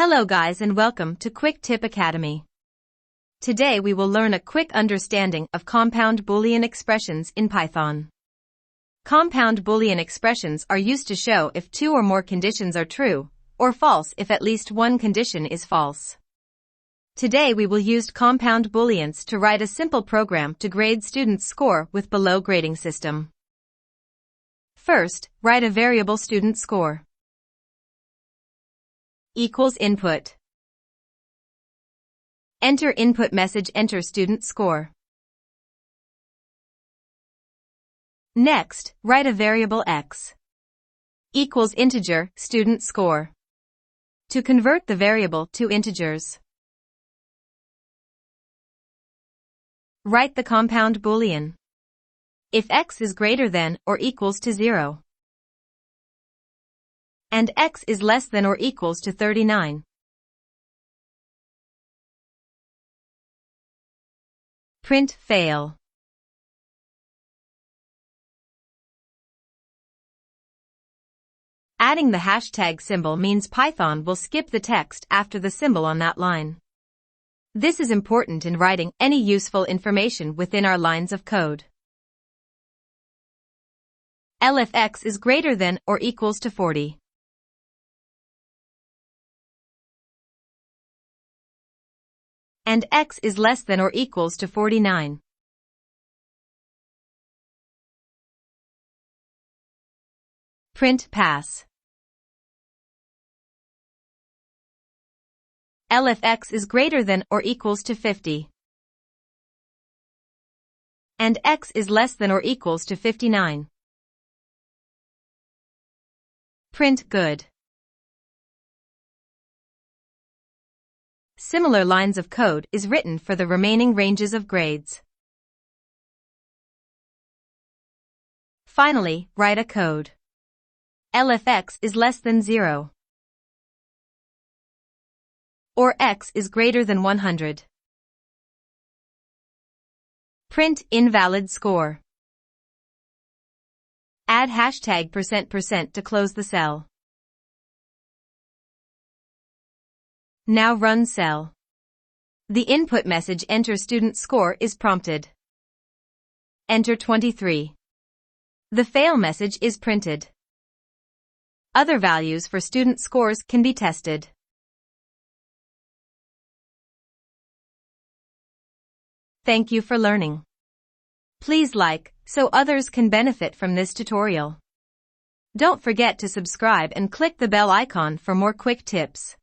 Hello guys and welcome to Quick Tip Academy. Today we will learn a quick understanding of compound Boolean expressions in Python. Compound Boolean expressions are used to show if two or more conditions are true, or false if at least one condition is false. Today we will use compound Booleans to write a simple program to grade students' score with below grading system. First, write a variable student score. Equals input. Enter input message, enter student score. Next, write a variable x. Equals integer, student score. To convert the variable to integers. Write the compound Boolean. If x is greater than or equals to 0. And x is less than or equals to 39. Print fail. Adding the hashtag symbol means Python will skip the text after the symbol on that line. This is important in writing any useful information within our lines of code. If x is greater than or equals to 40. And x is less than or equals to 49. Print pass. If x is greater than or equals to 50. And x is less than or equals to 59. Print good. Similar lines of code is written for the remaining ranges of grades. Finally, write a code. If x is less than 0. Or x is greater than 100. Print invalid score. Add hashtag %% to close the cell. Now run cell. The input message enter student score is prompted. Enter 23. The fail message is printed. Other values for student scores can be tested. Thank you for learning. Please like, so others can benefit from this tutorial. Don't forget to subscribe and click the bell icon for more quick tips.